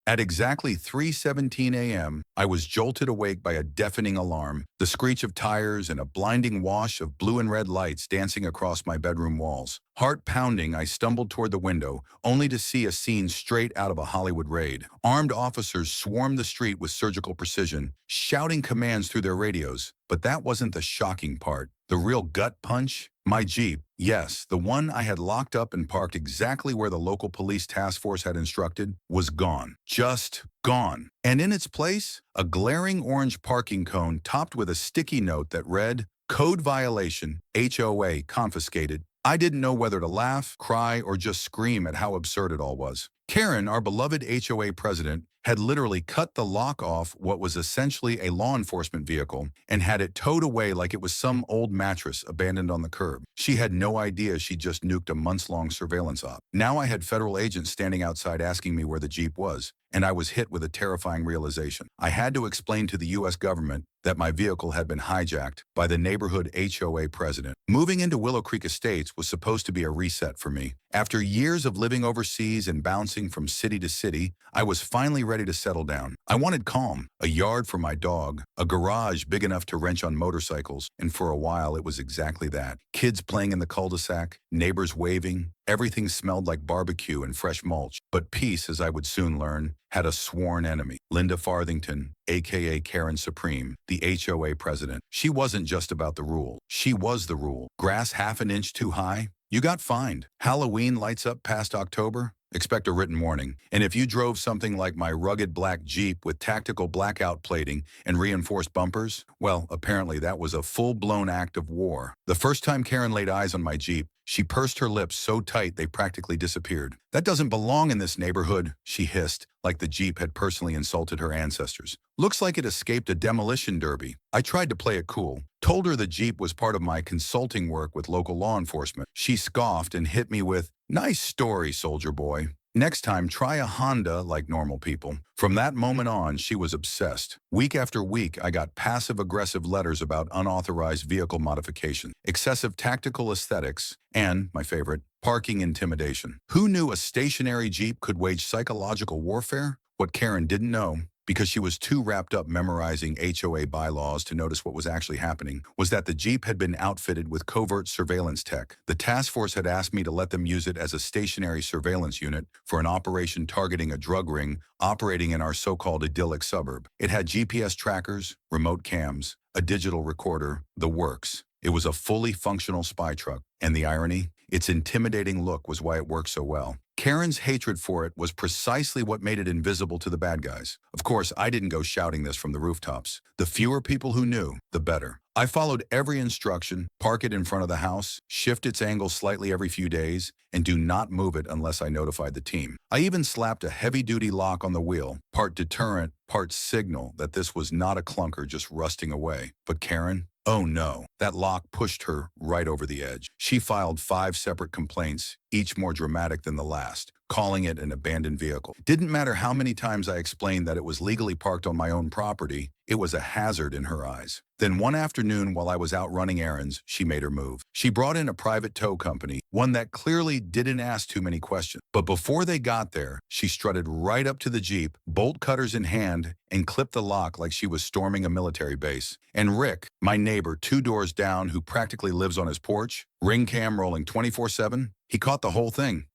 At exactly 3:17 a.m., I was jolted awake by a deafening alarm, the screech of tires, and a blinding wash of blue and red lights dancing across my bedroom walls. Heart pounding, I stumbled toward the window, only to see a scene straight out of a Hollywood raid. Armed officers swarmed the street with surgical precision, shouting commands through their radios. But that wasn't the shocking part. The real gut punch? My Jeep, yes, the one I had locked up and parked exactly where the local police task force had instructed, was gone. Just gone. And in its place, a glaring orange parking cone topped with a sticky note that read, "Code violation, HOA confiscated." I didn't know whether to laugh, cry, or just scream at how absurd it all was. Karen, our beloved HOA president, had literally cut the lock off what was essentially a law enforcement vehicle and had it towed away like it was some old mattress abandoned on the curb. She had no idea she just nuked a months-long surveillance op. Now I had federal agents standing outside asking me where the Jeep was, and I was hit with a terrifying realization. I had to explain to the U.S. government that my vehicle had been hijacked by the neighborhood HOA president. Moving into Willow Creek Estates was supposed to be a reset for me. After years of living overseas and bouncing from city to city, I was finally ready to settle down. I wanted calm, a yard for my dog, a garage big enough to wrench on motorcycles, and for a while it was exactly that. Kids playing in the cul-de-sac, neighbors waving, everything smelled like barbecue and fresh mulch. But peace, as I would soon learn, had a sworn enemy, Linda Farthington, aka Karen Supreme, the HOA president. She wasn't just about the rule. She was the rule. Grass half an inch too high? You got fined. Halloween lights up past October? Expect a written warning. And if you drove something like my rugged black Jeep with tactical blackout plating and reinforced bumpers, well, apparently that was a full-blown act of war. The first time Karen laid eyes on my Jeep, she pursed her lips so tight they practically disappeared. "That doesn't belong in this neighborhood," she hissed, like the Jeep had personally insulted her ancestors. "Looks like it escaped a demolition derby." I tried to play it cool, told her the Jeep was part of my consulting work with local law enforcement. She scoffed and hit me with, "Nice story, soldier boy. Next time, try a Honda like normal people." From that moment on, she was obsessed. Week after week, I got passive-aggressive letters about unauthorized vehicle modification, excessive tactical aesthetics, and, my favorite, parking intimidation. Who knew a stationary Jeep could wage psychological warfare? What Karen didn't know, because she was too wrapped up memorizing HOA bylaws to notice what was actually happening, was that the Jeep had been outfitted with covert surveillance tech. The task force had asked me to let them use it as a stationary surveillance unit for an operation targeting a drug ring operating in our so-called idyllic suburb. It had GPS trackers, remote cams, a digital recorder, the works. It was a fully functional spy truck, and the irony? Its intimidating look was why it worked so well. Karen's hatred for it was precisely what made it invisible to the bad guys. Of course, I didn't go shouting this from the rooftops. The fewer people who knew, the better. I followed every instruction: park it in front of the house, shift its angle slightly every few days, and do not move it unless I notified the team. I even slapped a heavy-duty lock on the wheel, part deterrent, part signal that this was not a clunker just rusting away. But Karen? Oh no, that lock pushed her right over the edge. She filed 5 separate complaints, each more dramatic than the last, calling it an abandoned vehicle. Didn't matter how many times I explained that it was legally parked on my own property, it was a hazard in her eyes. Then one afternoon while I was out running errands, she made her move. She brought in a private tow company, one that clearly didn't ask too many questions. But before they got there, she strutted right up to the Jeep, bolt cutters in hand, and clipped the lock like she was storming a military base. And Rick, my neighbor 2 doors down who practically lives on his porch, ring cam rolling 24/7, he caught the whole thing.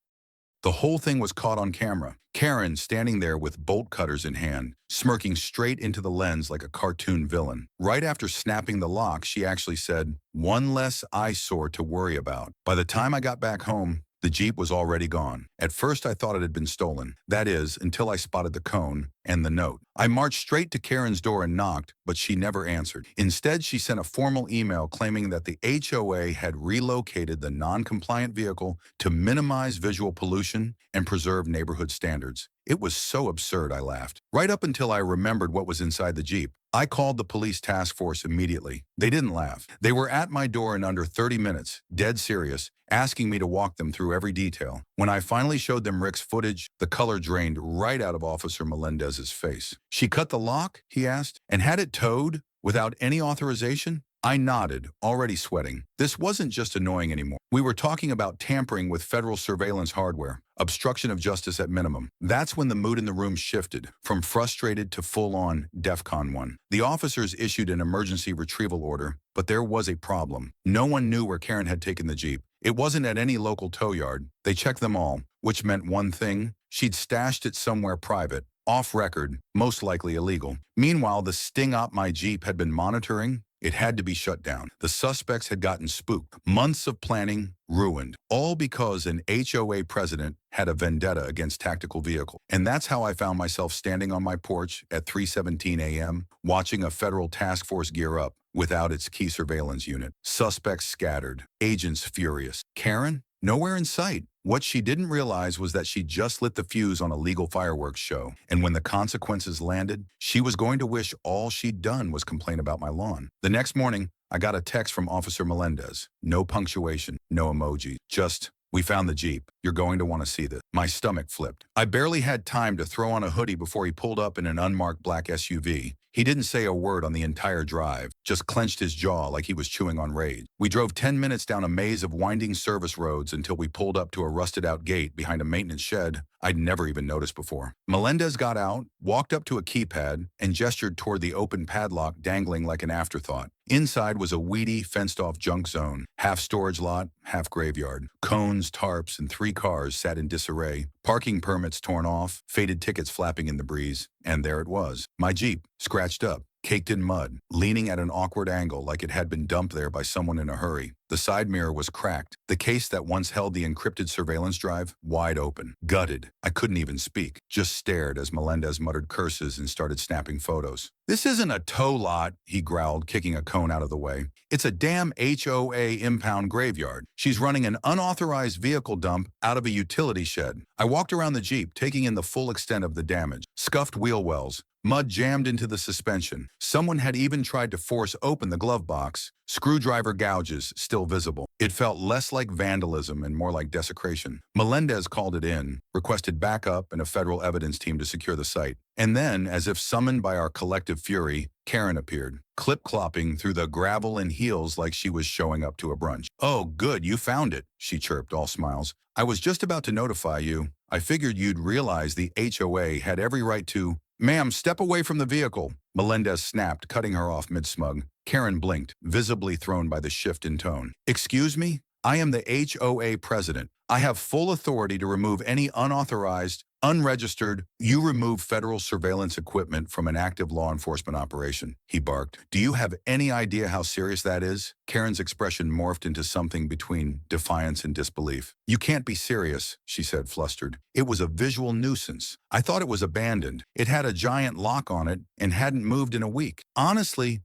The whole thing was caught on camera. Karen standing there with bolt cutters in hand, smirking straight into the lens like a cartoon villain. Right after snapping the lock, she actually said, "One less eyesore to worry about." By the time I got back home, the Jeep was already gone. At first, I thought it had been stolen. That is, until I spotted the cone and the note. I marched straight to Karen's door and knocked, but she never answered. Instead, she sent a formal email claiming that the HOA had relocated the non-compliant vehicle to minimize visual pollution and preserve neighborhood standards. It was so absurd, I laughed. Right up until I remembered what was inside the Jeep. I called the police task force immediately. They didn't laugh. They were at my door in under 30 minutes, dead serious, asking me to walk them through every detail. When I finally showed them Rick's footage, the color drained right out of Officer Melendez's face. "She cut the lock?" he asked, "and had it towed without any authorization?" I nodded, already sweating. This wasn't just annoying anymore. We were talking about tampering with federal surveillance hardware, obstruction of justice at minimum. That's when the mood in the room shifted, from frustrated to full-on DEFCON 1. The officers issued an emergency retrieval order, but there was a problem. No one knew where Karen had taken the Jeep. It wasn't at any local tow yard. They checked them all, which meant one thing: she'd stashed it somewhere private, off record, most likely illegal. Meanwhile, the sting op my Jeep had been monitoring. It had to be shut down. The suspects had gotten spooked. Months of planning ruined. All because an HOA president had a vendetta against tactical vehicles. And that's how I found myself standing on my porch at 3:17 a.m., watching a federal task force gear up without its key surveillance unit. Suspects scattered. Agents furious. Karen? Nowhere in sight. What she didn't realize was that she just lit the fuse on a legal fireworks show, and when the consequences landed, she was going to wish all she'd done was complain about my lawn. The next morning, I got a text from Officer Melendez. No punctuation, no emoji, just, "We found the Jeep. You're going to want to see this." My stomach flipped. I barely had time to throw on a hoodie before he pulled up in an unmarked black SUV. He didn't say a word on the entire drive, just clenched his jaw like he was chewing on rage. We drove 10 minutes down a maze of winding service roads until we pulled up to a rusted-out gate behind a maintenance shed I'd never even noticed before. Melendez got out, walked up to a keypad, and gestured toward the open padlock dangling like an afterthought. Inside was a weedy, fenced-off junk zone, half storage lot, half graveyard. Cones, tarps, and 3 cars sat in disarray, parking permits torn off, faded tickets flapping in the breeze. And there it was, my Jeep, scratched up, caked in mud, leaning at an awkward angle like it had been dumped there by someone in a hurry. The side mirror was cracked, the case that once held the encrypted surveillance drive wide open. Gutted. I couldn't even speak, just stared as Melendez muttered curses and started snapping photos. "This isn't a tow lot," he growled, kicking a cone out of the way. "It's a damn HOA impound graveyard. She's running an unauthorized vehicle dump out of a utility shed." I walked around the Jeep, taking in the full extent of the damage. Scuffed wheel wells, mud jammed into the suspension. Someone had even tried to force open the glove box. Screwdriver gouges still visible. It felt less like vandalism and more like desecration. Melendez called it in, requested backup and a federal evidence team to secure the site. And then, as if summoned by our collective fury, Karen appeared, clip-clopping through the gravel in heels like she was showing up to a brunch. "Oh, good, you found it," she chirped, all smiles. "I was just about to notify you. I figured you'd realize the HOA had every right to—" "Ma'am, step away from the vehicle," Melendez snapped, cutting her off mid-smug. Karen blinked, visibly thrown by the shift in tone. "Excuse me? I am the HOA president. I have full authority to remove any unauthorized, unregistered, you remove federal surveillance equipment from an active law enforcement operation," he barked. "Do you have any idea how serious that is?" Karen's expression morphed into something between defiance and disbelief. "You can't be serious," she said, flustered. "It was a visual nuisance. I thought it was abandoned. It had a giant lock on it and hadn't moved in a week. Honestly,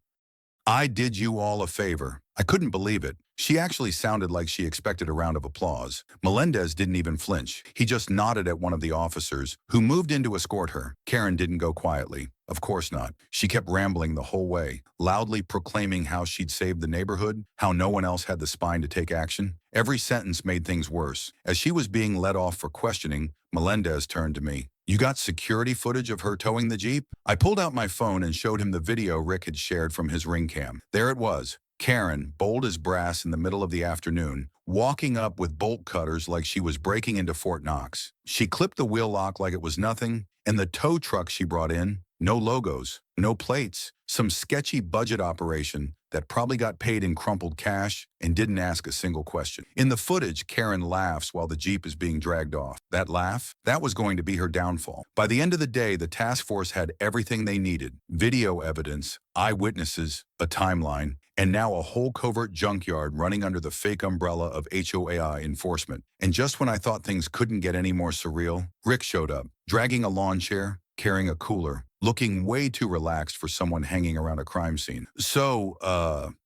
I did you all a favor." I couldn't believe it. She actually sounded like she expected a round of applause. Melendez didn't even flinch. He just nodded at one of the officers, who moved in to escort her. Karen didn't go quietly. Of course not. She kept rambling the whole way, loudly proclaiming how she'd saved the neighborhood, how no one else had the spine to take action. Every sentence made things worse. As she was being led off for questioning, Melendez turned to me. "You got security footage of her towing the Jeep?" I pulled out my phone and showed him the video Rick had shared from his ring cam. There it was. Karen, bold as brass in the middle of the afternoon, walking up with bolt cutters like she was breaking into Fort Knox. She clipped the wheel lock like it was nothing, and the tow truck she brought in, no logos, no plates, some sketchy budget operation that probably got paid in crumpled cash and didn't ask a single question. In the footage, Karen laughs while the Jeep is being dragged off. That laugh? That was going to be her downfall. By the end of the day, the task force had everything they needed: video evidence, eyewitnesses, a timeline, and now a whole covert junkyard running under the fake umbrella of HOA enforcement. And just when I thought things couldn't get any more surreal, Rick showed up, dragging a lawn chair, carrying a cooler, looking way too relaxed for someone hanging around a crime scene. "So,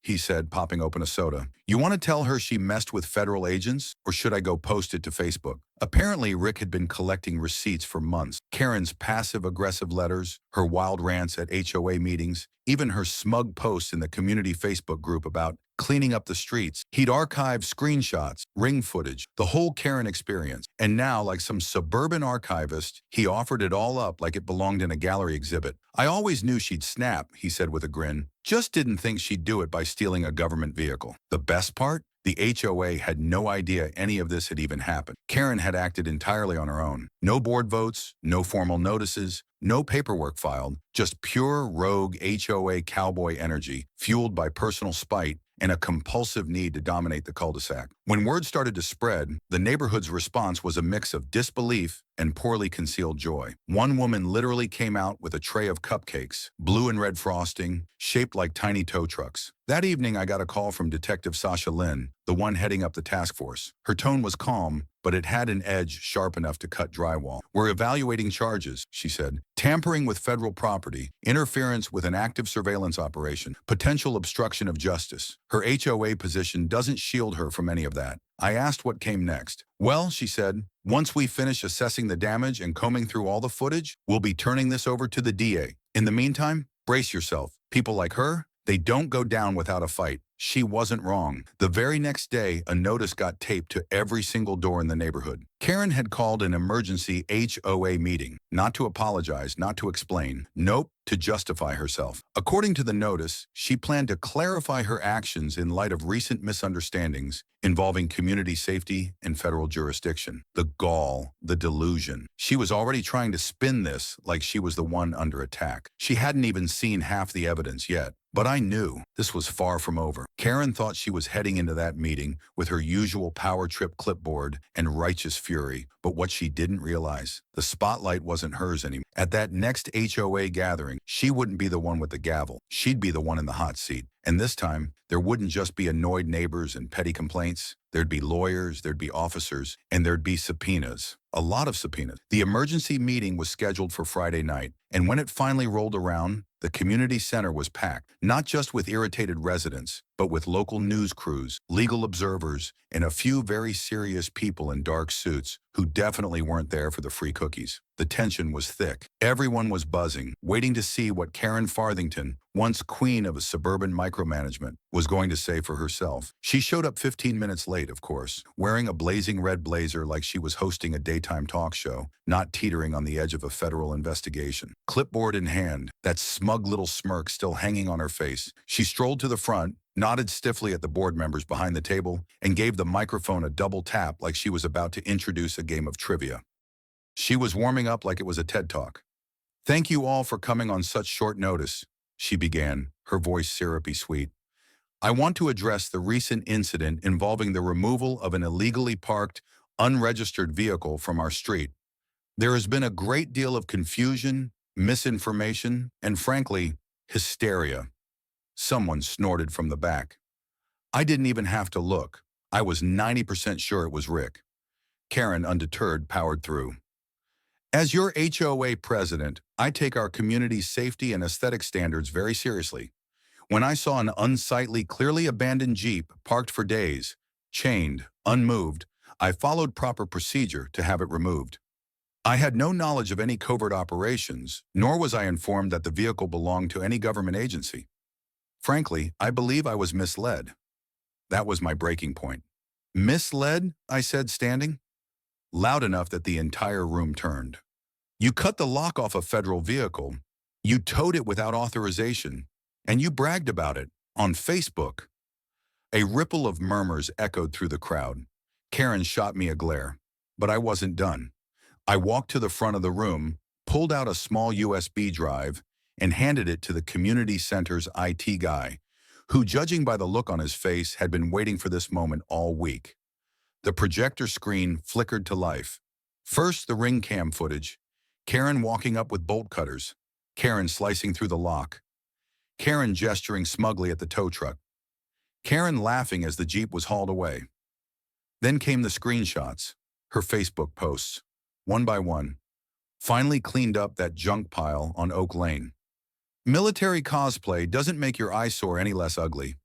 he said, popping open a soda, "you want to tell her she messed with federal agents, or should I go post it to Facebook?" Apparently, Rick had been collecting receipts for months. Karen's passive-aggressive letters, her wild rants at HOA meetings, even her smug posts in the community Facebook group about cleaning up the streets. He'd archived screenshots, ring footage, the whole Karen experience. And now, like some suburban archivist, he offered it all up like it belonged in a gallery exhibit. "I always knew she'd snap," he said with a grin. "Just didn't think she'd do it by stealing a government vehicle." The best part? The HOA had no idea any of this had even happened. Karen had acted entirely on her own. No board votes, no formal notices, no paperwork filed, just pure rogue HOA cowboy energy fueled by personal spite and a compulsive need to dominate the cul-de-sac. When word started to spread, the neighborhood's response was a mix of disbelief and poorly concealed joy. One woman literally came out with a tray of cupcakes, blue and red frosting, shaped like tiny tow trucks. That evening, I got a call from Detective Sasha Lynn, the one heading up the task force. Her tone was calm, but it had an edge sharp enough to cut drywall. "We're evaluating charges," she said. "Tampering with federal property, interference with an active surveillance operation, potential obstruction of justice." Her HOA position doesn't shield her from any of that. I asked what came next. "Well," she said, "once we finish assessing the damage and combing through all the footage, we'll be turning this over to the DA. In the meantime, brace yourself. People like her, they don't go down without a fight." She wasn't wrong. The very next day, a notice got taped to every single door in the neighborhood. Karen had called an emergency HOA meeting, not to apologize, not to explain. Nope, to justify herself. According to the notice, she planned to clarify her actions in light of recent misunderstandings involving community safety and federal jurisdiction. The gall, the delusion. She was already trying to spin this like she was the one under attack. She hadn't even seen half the evidence yet. But I knew this was far from over. Karen thought she was heading into that meeting with her usual power trip clipboard and righteous fury. But what she didn't realize, the spotlight wasn't hers anymore. At that next HOA gathering, she wouldn't be the one with the gavel. She'd be the one in the hot seat. And this time, there wouldn't just be annoyed neighbors and petty complaints. There'd be lawyers, there'd be officers, and there'd be subpoenas. A lot of subpoenas. The emergency meeting was scheduled for Friday night, and when it finally rolled around, the community center was packed, not just with irritated residents, but with local news crews, legal observers, and a few very serious people in dark suits who definitely weren't there for the free cookies. The tension was thick. Everyone was buzzing, waiting to see what Karen Farthington, once queen of a suburban micromanagement, was going to say for herself. She showed up 15 minutes late, of course, wearing a blazing red blazer like she was hosting a daytime talk show, not teetering on the edge of a federal investigation. Clipboard in hand, that smug little smirk still hanging on her face, she strolled to the front, nodded stiffly at the board members behind the table, and gave the microphone a double tap like she was about to introduce a game of trivia. She was warming up like it was a TED Talk. "Thank you all for coming on such short notice," she began, her voice syrupy sweet. "I want to address the recent incident involving the removal of an illegally parked, unregistered vehicle from our street. There has been a great deal of confusion, misinformation, and frankly, hysteria." Someone snorted from the back. I didn't even have to look. I was 90% sure it was Rick. Karen, undeterred, powered through. "As your HOA president, I take our community's safety and aesthetic standards very seriously. When I saw an unsightly, clearly abandoned Jeep parked for days, chained, unmoved, I followed proper procedure to have it removed. I had no knowledge of any covert operations, nor was I informed that the vehicle belonged to any government agency. Frankly, I believe I was misled." That was my breaking point. "Misled?" I said, standing. Loud enough that the entire room turned. "You cut the lock off a federal vehicle, you towed it without authorization, and you bragged about it on Facebook." A ripple of murmurs echoed through the crowd. Karen shot me a glare, but I wasn't done. I walked to the front of the room, pulled out a small USB drive, and handed it to the community center's IT guy, who, judging by the look on his face, had been waiting for this moment all week. The projector screen flickered to life. First, the ring cam footage. Karen walking up with bolt cutters. Karen slicing through the lock. Karen gesturing smugly at the tow truck. Karen laughing as the Jeep was hauled away. Then came the screenshots, her Facebook posts, one by one. Finally cleaned up that junk pile on Oak Lane. Military cosplay doesn't make your eyesore any less ugly.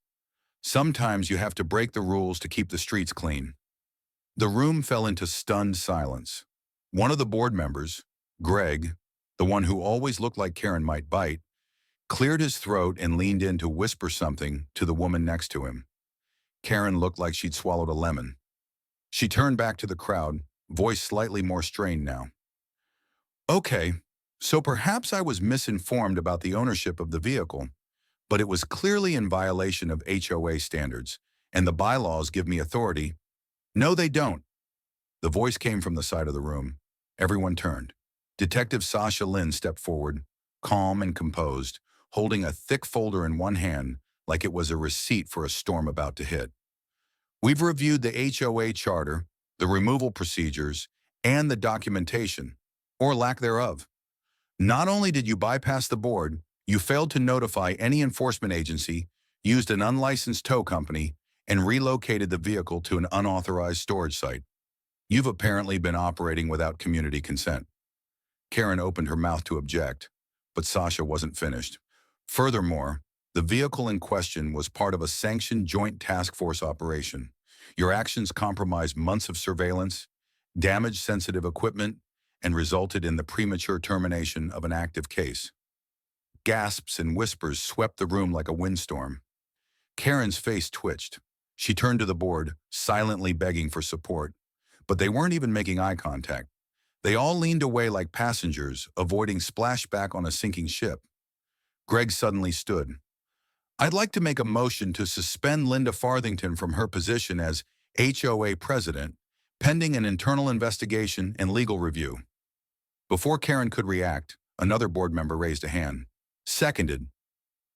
Sometimes you have to break the rules to keep the streets clean. The room fell into stunned silence. One of the board members, Greg, the one who always looked like Karen might bite, cleared his throat and leaned in to whisper something to the woman next to him. Karen looked like she'd swallowed a lemon. She turned back to the crowd, voice slightly more strained now. Okay, so perhaps I was misinformed about the ownership of the vehicle, but it was clearly in violation of HOA standards, and the bylaws give me authority. No, they don't. The voice came from the side of the room. Everyone turned. Detective Sasha Lynn stepped forward, calm and composed, holding a thick folder in one hand like it was a receipt for a storm about to hit. We've reviewed the HOA charter, the removal procedures, and the documentation, or lack thereof. Not only did you bypass the board, you failed to notify any enforcement agency, used an unlicensed tow company, and relocated the vehicle to an unauthorized storage site. You've apparently been operating without community consent. Karen opened her mouth to object, but Sasha wasn't finished. Furthermore, the vehicle in question was part of a sanctioned joint task force operation. Your actions compromised months of surveillance, damaged sensitive equipment, and resulted in the premature termination of an active case. Gasps and whispers swept the room like a windstorm. Karen's face twitched. She turned to the board, silently begging for support. But they weren't even making eye contact. They all leaned away like passengers, avoiding splashback on a sinking ship. Greg suddenly stood. I'd like to make a motion to suspend Linda Farthington from her position as HOA president, pending an internal investigation and legal review. Before Karen could react, another board member raised a hand. Seconded.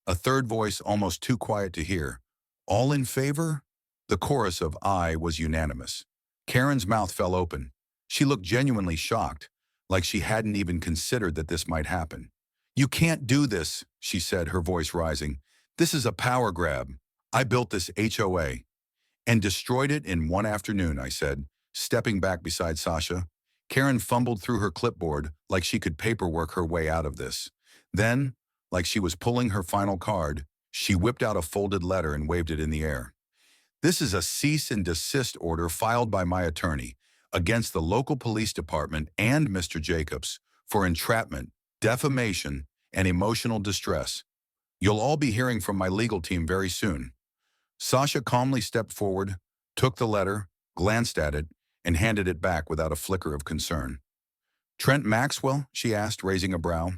A third voice almost too quiet to hear. All in favor? The chorus of aye was unanimous. Karen's mouth fell open. She looked genuinely shocked, like she hadn't even considered that this might happen. You can't do this, she said, her voice rising. This is a power grab. I built this HOA. And destroyed it in one afternoon, I said, stepping back beside Sasha. Karen fumbled through her clipboard like she could paperwork her way out of this. Then, like she was pulling her final card, she whipped out a folded letter and waved it in the air. This is a cease and desist order filed by my attorney against the local police department and Mr. Jacobs for entrapment, defamation, and emotional distress. You'll all be hearing from my legal team very soon. Sasha calmly stepped forward, took the letter, glanced at it, and handed it back without a flicker of concern. Trent Maxwell? She asked, raising a brow.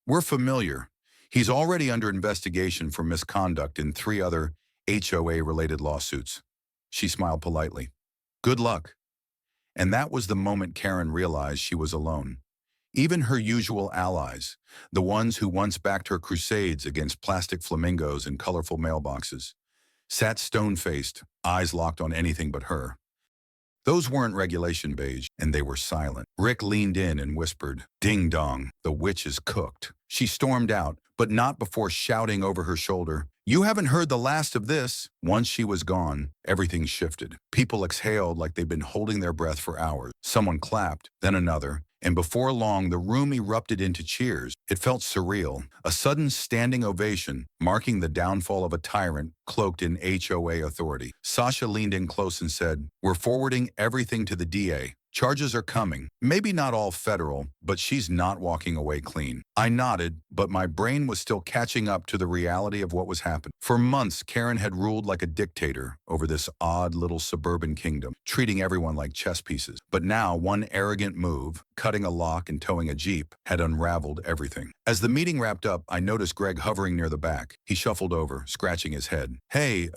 We're familiar. He's already under investigation for misconduct in 3 other HOA-related lawsuits. She smiled politely. Good luck. And that was the moment Karen realized she was alone. Even her usual allies, the ones who once backed her crusades against plastic flamingos and colorful mailboxes, sat stone-faced, eyes locked on anything but her. Those weren't regulation beige, and they were silent. Rick leaned in and whispered, "Ding dong, the witch is cooked." She stormed out, but not before shouting over her shoulder, "You haven't heard the last of this." Once she was gone, everything shifted. People exhaled like they'd been holding their breath for hours. Someone clapped, then another, and before long the room erupted into cheers. It felt surreal, a sudden standing ovation, marking the downfall of a tyrant cloaked in HOA authority. Sasha leaned in close and said, "We're forwarding everything to the DA. Charges are coming. Maybe not all federal, but she's not walking away clean." I nodded, but my brain was still catching up to the reality of what was happening. For months, Karen had ruled like a dictator over this odd little suburban kingdom, treating everyone like chess pieces. But now, one arrogant move, cutting a lock and towing a Jeep, had unraveled everything. As the meeting wrapped up, I noticed Greg hovering near the back. He shuffled over, scratching his head. "Hey,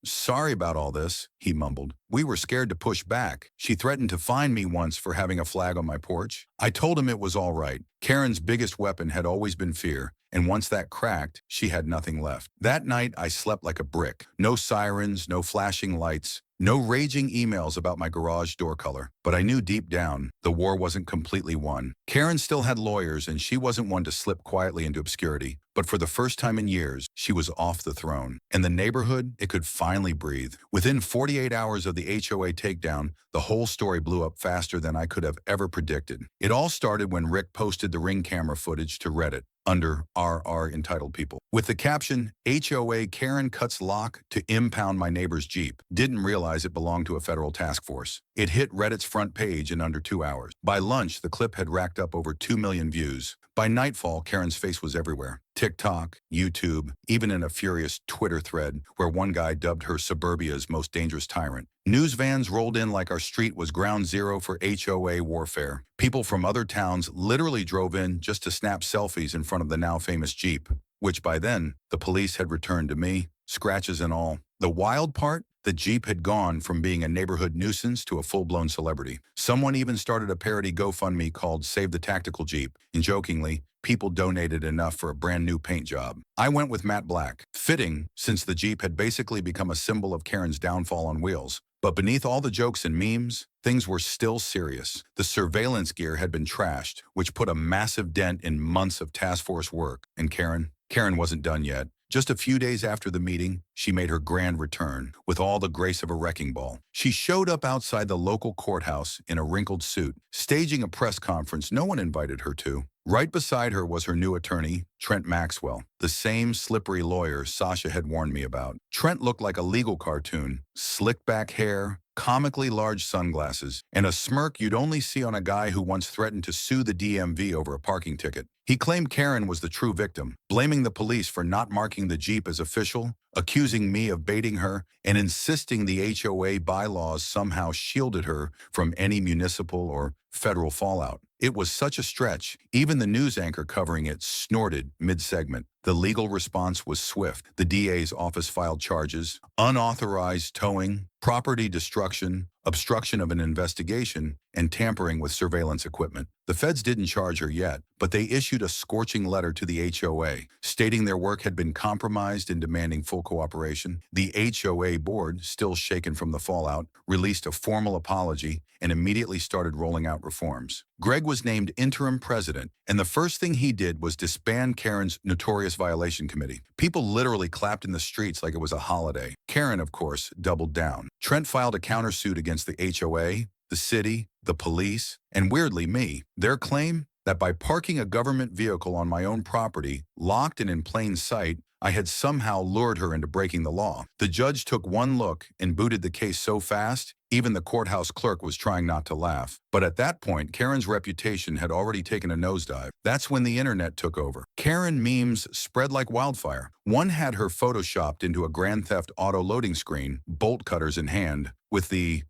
sorry about all this," he mumbled. "We were scared to push back. She threatened to fine me once for having a flag on my porch. I told him it was all right." Karen's biggest weapon had always been fear, and once that cracked, she had nothing left. That night, I slept like a brick. No sirens, no flashing lights, no raging emails about my garage door color. But I knew deep down, the war wasn't completely won. Karen still had lawyers, and she wasn't one to slip quietly into obscurity. But for the first time in years, she was off the throne. And the neighborhood, it could finally breathe. Within 48 hours of the HOA takedown, the whole story blew up faster than I could have ever predicted. It all started when Rick posted the Ring camera footage to Reddit under RR Entitled People. With the caption, "HOA Karen cuts lock to impound my neighbor's Jeep. Didn't realize it belonged to a federal task force." It hit Reddit's front page in under 2 hours. By lunch, the clip had racked up over 2 million views. By nightfall, Karen's face was everywhere. TikTok, YouTube, even in a furious Twitter thread where one guy dubbed her suburbia's most dangerous tyrant. News vans rolled in like our street was ground zero for HOA warfare. People from other towns literally drove in just to snap selfies in front of the now famous Jeep, which by then, the police had returned to me, scratches and all. The wild part? The Jeep had gone from being a neighborhood nuisance to a full-blown celebrity. Someone even started a parody GoFundMe called Save the Tactical Jeep, and jokingly, people donated enough for a brand new paint job. I went with matte black. Fitting, since the Jeep had basically become a symbol of Karen's downfall on wheels. But beneath all the jokes and memes, things were still serious. The surveillance gear had been trashed, which put a massive dent in months of task force work. And Karen wasn't done yet. Just a few days after the meeting, she made her grand return, with all the grace of a wrecking ball. She showed up outside the local courthouse in a wrinkled suit, staging a press conference no one invited her to. Right beside her was her new attorney, Trent Maxwell, the same slippery lawyer Sasha had warned me about. Trent looked like a legal cartoon, slicked back hair, comically large sunglasses, and a smirk you'd only see on a guy who once threatened to sue the DMV over a parking ticket. He claimed Karen was the true victim, blaming the police for not marking the Jeep as official, accusing me of baiting her, and insisting the HOA bylaws somehow shielded her from any municipal or federal fallout. It was such a stretch, even the news anchor covering it snorted mid-segment. The legal response was swift. The DA's office filed charges, unauthorized towing, property destruction, obstruction of an investigation, and tampering with surveillance equipment. The feds didn't charge her yet, but they issued a scorching letter to the HOA, stating their work had been compromised and demanding full cooperation. The HOA board, still shaken from the fallout, released a formal apology and immediately started rolling out reforms. Greg was named interim president, and the first thing he did was disband Karen's notorious violation committee. People literally clapped in the streets like it was a holiday. Karen, of course, doubled down. Trent filed a countersuit against the HOA, the city, the police, and weirdly me. Their claim? That by parking a government vehicle on my own property, locked and in plain sight, I had somehow lured her into breaking the law. The judge took one look and booted the case so fast, even the courthouse clerk was trying not to laugh. But at that point, Karen's reputation had already taken a nosedive. That's when the internet took over. Karen memes spread like wildfire. One had her photoshopped into a Grand Theft Auto loading screen, bolt cutters in hand, with the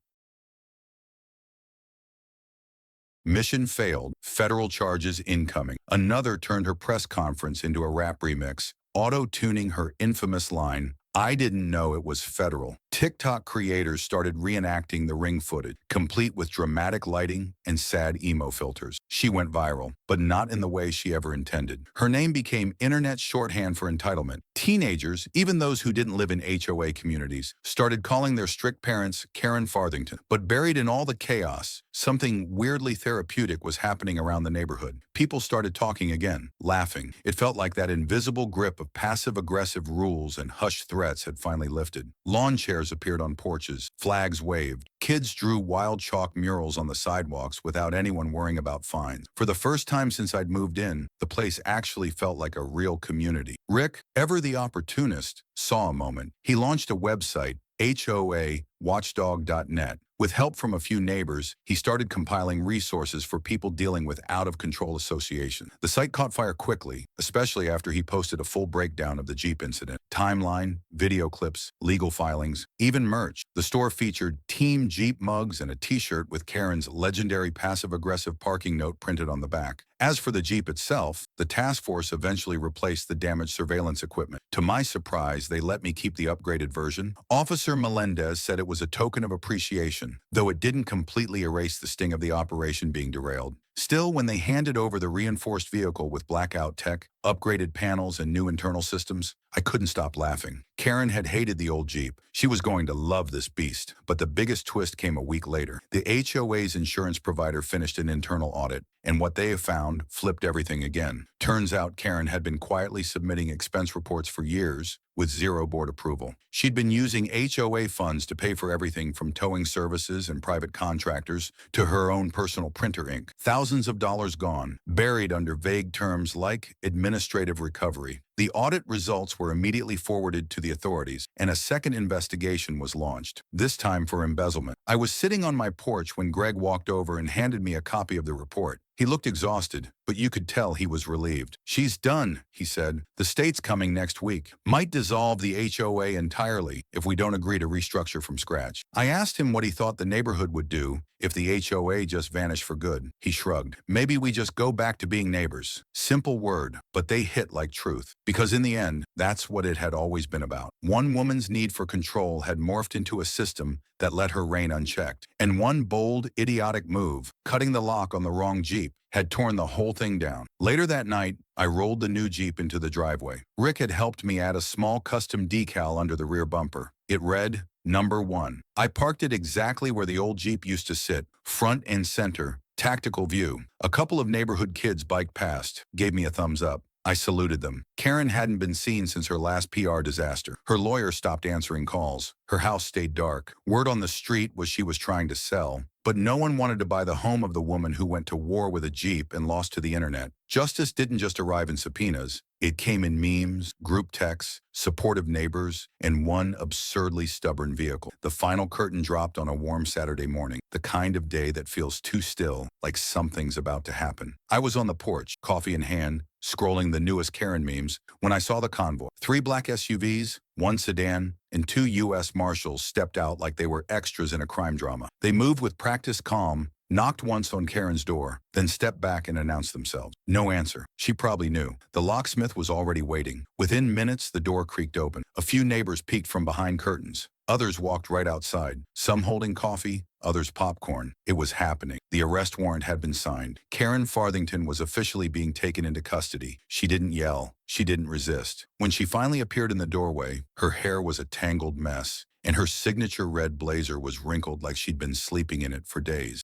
"Mission failed, federal charges incoming." Another turned her press conference into a rap remix, auto-tuning her infamous line, "I didn't know it was federal." TikTok creators started reenacting the ring footage, complete with dramatic lighting and sad emo filters. She went viral, but not in the way she ever intended. Her name became internet shorthand for entitlement. Teenagers, even those who didn't live in HOA communities, started calling their strict parents Karen Farthington. But buried in all the chaos, something weirdly therapeutic was happening around the neighborhood. People started talking again, laughing. It felt like that invisible grip of passive-aggressive rules and hushed threats had finally lifted. Lawn chairs appeared on porches, flags waved. Kids drew wild chalk murals on the sidewalks without anyone worrying about fines. For the first time since I'd moved in, the place actually felt like a real community. Rick, ever the opportunist, saw a moment. He launched a website, HOAwatchdog.net. With help from a few neighbors, he started compiling resources for people dealing with out-of-control association. The site caught fire quickly, especially after he posted a full breakdown of the Jeep incident. Timeline, video clips, legal filings, even merch. The store featured Team Jeep mugs and a t-shirt with Karen's legendary passive-aggressive parking note printed on the back. As for the Jeep itself, the task force eventually replaced the damaged surveillance equipment. To my surprise, they let me keep the upgraded version. Officer Melendez said it was a token of appreciation, though it didn't completely erase the sting of the operation being derailed. Still, when they handed over the reinforced vehicle with blackout tech, upgraded panels, and new internal systems, I couldn't stop laughing. Karen had hated the old Jeep. She was going to love this beast. But the biggest twist came a week later. The HOA's insurance provider finished an internal audit, and what they found flipped everything again. Turns out Karen had been quietly submitting expense reports for years, with zero board approval. She'd been using HOA funds to pay for everything from towing services and private contractors to her own personal printer ink. Thousands of dollars gone, buried under vague terms like administrative recovery. The audit results were immediately forwarded to the authorities, and a second investigation was launched, this time for embezzlement. I was sitting on my porch when Greg walked over and handed me a copy of the report. He looked exhausted, but you could tell he was relieved. "She's done," he said. "The state's coming next week. Might dissolve the HOA entirely if we don't agree to restructure from scratch." I asked him what he thought the neighborhood would do if the HOA just vanished for good. He shrugged. "Maybe we just go back to being neighbors." Simple word, but they hit like truth. Because in the end, that's what it had always been about. One woman's need for control had morphed into a system that let her reign unchecked. And one bold, idiotic move, cutting the lock on the wrong Jeep, had torn the whole thing down. Later that night, I rolled the new Jeep into the driveway. Rick had helped me add a small custom decal under the rear bumper. It read, "Number 1. I parked it exactly where the old Jeep used to sit, front and center, tactical view. A couple of neighborhood kids biked past, gave me a thumbs up. I saluted them. Karen hadn't been seen since her last PR disaster. Her lawyer stopped answering calls. Her house stayed dark. Word on the street was she was trying to sell. But no one wanted to buy the home of the woman who went to war with a Jeep and lost to the internet. Justice didn't just arrive in subpoenas. It came in memes, group texts, supportive neighbors, and one absurdly stubborn vehicle. The final curtain dropped on a warm Saturday morning, the kind of day that feels too still, like something's about to happen. I was on the porch, coffee in hand, scrolling the newest Karen memes, when I saw the convoy. 3 black SUVs, 1 sedan, and 2 U.S. Marshals stepped out like they were extras in a crime drama. They moved with practiced calm, knocked once on Karen's door, then stepped back and announced themselves. No answer. She probably knew. The locksmith was already waiting. Within minutes, the door creaked open. A few neighbors peeked from behind curtains. Others walked right outside, some holding coffee, others popcorn. It was happening. The arrest warrant had been signed. Karen Farthington was officially being taken into custody. She didn't yell. She didn't resist. When she finally appeared in the doorway, her hair was a tangled mess, and her signature red blazer was wrinkled like she'd been sleeping in it for days.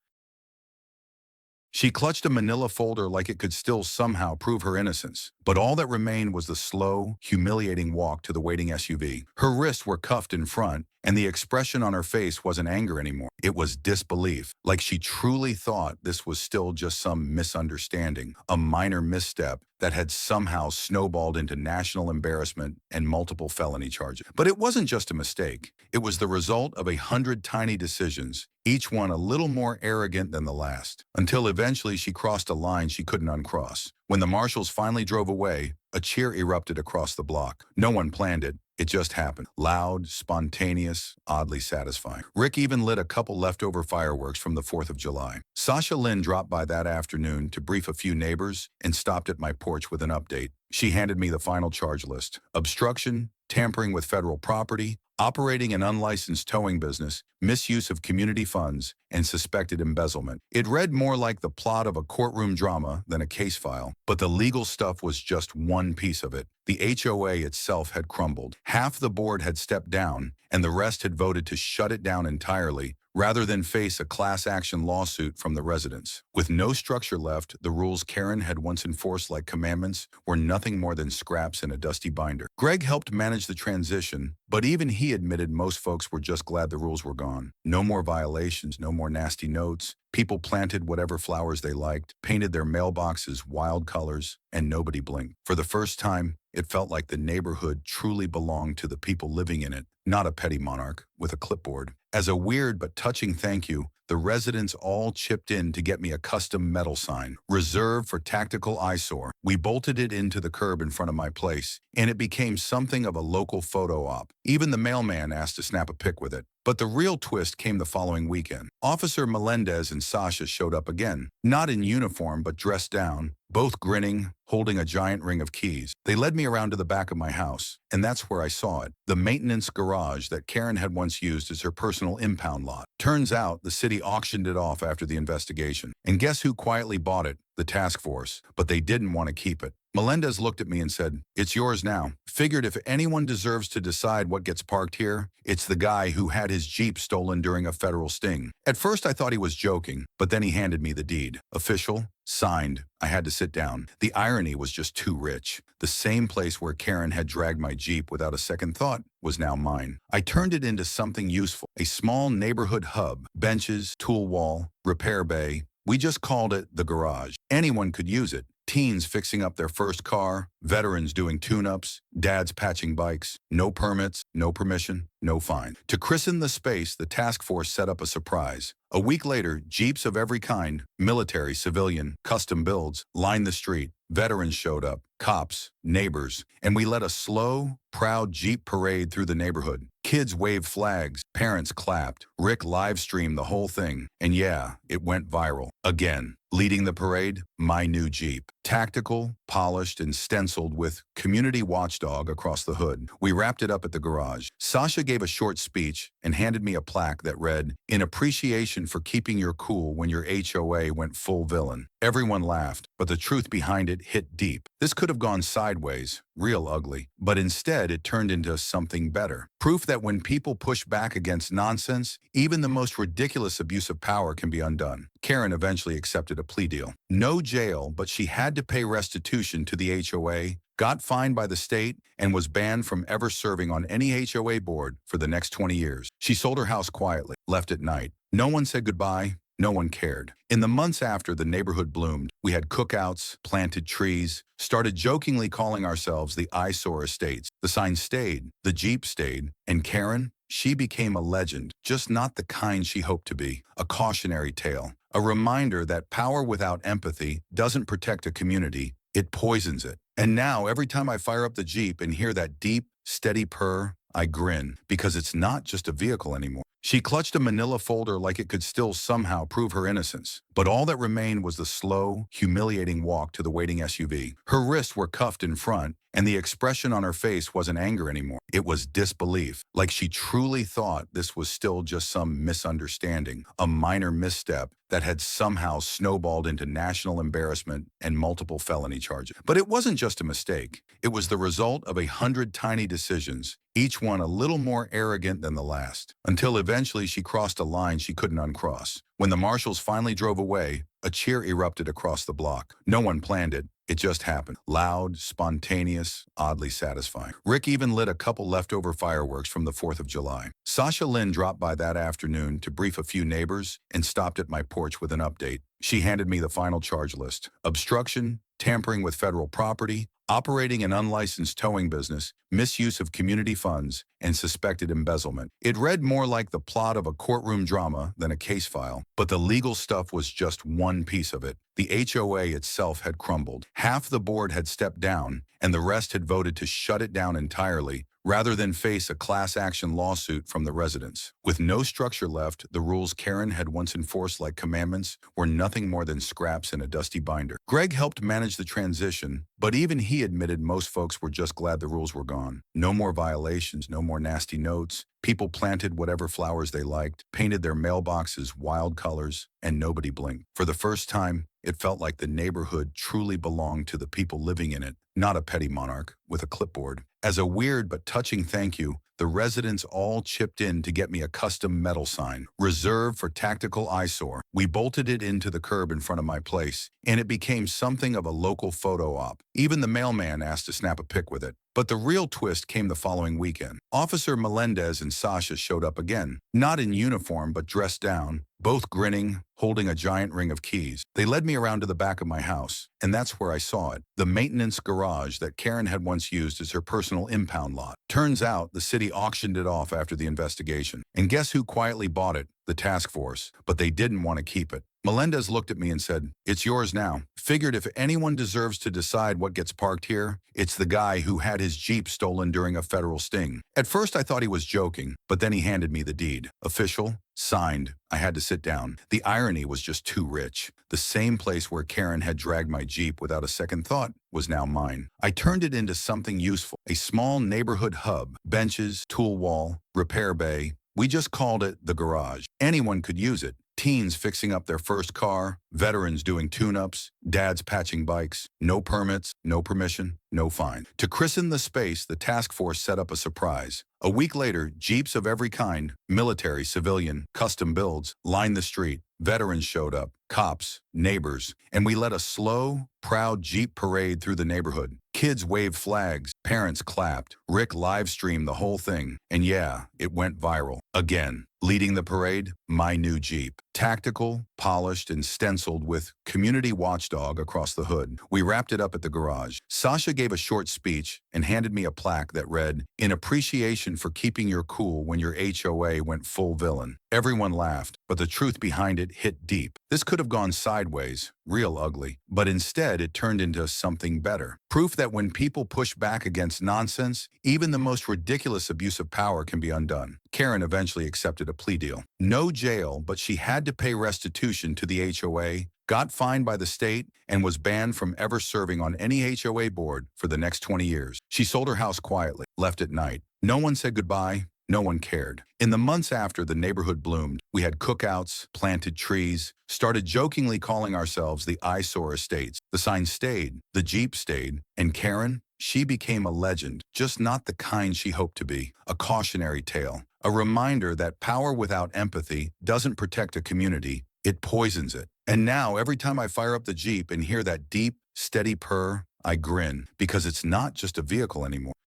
She clutched a manila folder like it could still somehow prove her innocence. But all that remained was the slow, humiliating walk to the waiting SUV. Her wrists were cuffed in front, and the expression on her face wasn't anger anymore. It was disbelief, like she truly thought this was still just some misunderstanding, a minor misstep that had somehow snowballed into national embarrassment and multiple felony charges. But it wasn't just a mistake. It was the result of 100 tiny decisions, each one a little more arrogant than the last, until eventually she crossed a line she couldn't uncross. When the marshals finally drove away, a cheer erupted across the block. No one planned it. It just happened. Loud, spontaneous, oddly satisfying. Rick even lit a couple leftover fireworks from the 4th of July. Sasha Lynn dropped by that afternoon to brief a few neighbors and stopped at my porch with an update. She handed me the final charge list. Obstruction, tampering with federal property, operating an unlicensed towing business, misuse of community funds, and suspected embezzlement. It read more like the plot of a courtroom drama than a case file, but the legal stuff was just one piece of it. The HOA itself had crumbled. Half the board had stepped down, and the rest had voted to shut it down entirely, rather than face a class action lawsuit from the residents. With no structure left, the rules Karen had once enforced like commandments were nothing more than scraps in a dusty binder. Greg helped manage the transition, but even he admitted most folks were just glad the rules were gone. No more violations, no more nasty notes. People planted whatever flowers they liked, painted their mailboxes wild colors, and nobody blinked. For the first time, it felt like the neighborhood truly belonged to the people living in it, not a petty monarch with a clipboard. As a weird but touching thank you, the residents all chipped in to get me a custom metal sign, reserved for tactical eyesore. We bolted it into the curb in front of my place, and it became something of a local photo op. Even the mailman asked to snap a pic with it. But the real twist came the following weekend. Officer Melendez and Sasha showed up again, not in uniform but dressed down, both grinning, holding a giant ring of keys. They led me around to the back of my house, and that's where I saw it, the maintenance garage that Karen had once used as her personal impound lot. Turns out the city auctioned it off after the investigation. And guess who quietly bought it? The task force. But they didn't want to keep it. Melendez looked at me and said, "It's yours now." Figured if anyone deserves to decide what gets parked here, it's the guy who had his Jeep stolen during a federal sting. At first I thought he was joking, but then he handed me the deed. Official, signed. I had to sit down. The irony was just too rich. The same place where Karen had dragged my Jeep without a second thought was now mine. I turned it into something useful. A small neighborhood hub, benches, tool wall, repair bay. We just called it the garage. Anyone could use it. Teens fixing up their first car, veterans doing tune-ups, dads patching bikes, no permits, no permission, no fine. To christen the space, the task force set up a surprise. A week later, Jeeps of every kind, military, civilian, custom builds, lined the street. Veterans showed up, cops, neighbors, and we led a slow, proud Jeep parade through the neighborhood. Kids waved flags, parents clapped, Rick live-streamed the whole thing, and yeah, it went viral. Again, leading the parade, my new Jeep. Tactical, polished, and stenciled with "Community Watchdog" across the hood. We wrapped it up at the garage. Sasha gave a short speech and handed me a plaque that read, "In appreciation for keeping your cool when your HOA went full villain." Everyone laughed, but the truth behind it hit deep. This could have gone sideways, real ugly, but instead it turned into something better. Proof that when people push back against nonsense, even the most ridiculous abuse of power can be undone. Karen eventually accepted a plea deal. No jail, but she had to pay restitution to the HOA, got fined by the state, and was banned from ever serving on any HOA board for the next 20 years. She sold her house quietly, left at night. No one said goodbye. No one cared. In the months after, the neighborhood bloomed. We had cookouts, planted trees, started jokingly calling ourselves the Eyesore Estates. The sign stayed, the Jeep stayed, and Karen, she became a legend, just not the kind she hoped to be. A cautionary tale. A reminder that power without empathy doesn't protect a community, it poisons it. And now, every time I fire up the Jeep and hear that deep, steady purr, I grin, because it's not just a vehicle anymore. She clutched a manila folder like it could still somehow prove her innocence. But all that remained was the slow, humiliating walk to the waiting SUV. Her wrists were cuffed in front, and the expression on her face wasn't anger anymore. It was disbelief, like she truly thought this was still just some misunderstanding, a minor misstep that had somehow snowballed into national embarrassment and multiple felony charges. But it wasn't just a mistake. It was the result of 100 tiny decisions, each one a little more arrogant than the last, until eventually she crossed a line she couldn't uncross. When the marshals finally drove away, a cheer erupted across the block. No one planned it. It just happened. Loud, spontaneous, oddly satisfying. Rick even lit a couple leftover fireworks from the 4th of July. Sasha Lynn dropped by that afternoon to brief a few neighbors and stopped at my porch with an update. She handed me the final charge list. Obstruction, tampering with federal property, operating an unlicensed towing business, misuse of community funds, and suspected embezzlement. It read more like the plot of a courtroom drama than a case file, but the legal stuff was just one piece of it. The HOA itself had crumbled. Half the board had stepped down, and the rest had voted to shut it down entirely, rather than face a class action lawsuit from the residents. With no structure left, the rules Karen had once enforced like commandments were nothing more than scraps in a dusty binder. Greg helped manage the transition, but even he admitted most folks were just glad the rules were gone. No more violations, no more nasty notes. People planted whatever flowers they liked, painted their mailboxes wild colors, and nobody blinked. For the first time, it felt like the neighborhood truly belonged to the people living in it, not a petty monarch with a clipboard. As a weird but touching thank you, the residents all chipped in to get me a custom metal sign, reserved for tactical eyesore. We bolted it into the curb in front of my place, and it became something of a local photo op. Even the mailman asked to snap a pic with it. But the real twist came the following weekend. Officer Melendez and Sasha showed up again, not in uniform but dressed down, both grinning, holding a giant ring of keys. They led me around to the back of my house, and that's where I saw it, the maintenance garage that Karen had once used as her personal impound lot. Turns out the city auctioned it off after the investigation. And guess who quietly bought it? The task force. But they didn't want to keep it. Melendez looked at me and said, "It's yours now." Figured if anyone deserves to decide what gets parked here, it's the guy who had his Jeep stolen during a federal sting. At first I thought he was joking, but then he handed me the deed. Official, signed. I had to sit down. The irony was just too rich. The same place where Karen had dragged my Jeep without a second thought was now mine. I turned it into something useful. A small neighborhood hub, benches, tool wall, repair bay. We just called it the garage. Anyone could use it. Teens fixing up their first car, veterans doing tune-ups, dads patching bikes, no permits, no permission, no fine. To christen the space, the task force set up a surprise. A week later, Jeeps of every kind, military, civilian, custom builds, lined the street. Veterans showed up, cops, neighbors, and we led a slow, proud Jeep parade through the neighborhood. Kids waved flags, parents clapped, Rick live-streamed the whole thing, and yeah, it went viral. Again, leading the parade, my new Jeep. Tactical, polished, and stenciled with "Community Watchdog" across the hood. We wrapped it up at the garage. Sasha gave a short speech and handed me a plaque that read, "In appreciation for keeping your cool when your HOA went full villain." Everyone laughed, but the truth behind it hit deep. This could have gone sideways, real ugly, but instead it turned into something better. Proof that when people push back against nonsense, even the most ridiculous abuse of power can be undone. Karen eventually accepted a plea deal. No jail, but she had to pay restitution to the HOA, got fined by the state, and was banned from ever serving on any HOA board for the next 20 years. She sold her house quietly, left at night. No one said goodbye. No one cared. In the months after, the neighborhood bloomed. We had cookouts, planted trees, started jokingly calling ourselves the Eyesore Estates. The sign stayed, the Jeep stayed, and Karen, she became a legend, just not the kind she hoped to be. A cautionary tale. A reminder that power without empathy doesn't protect a community, it poisons it. And now, every time I fire up the Jeep and hear that deep, steady purr, I grin, because it's not just a vehicle anymore.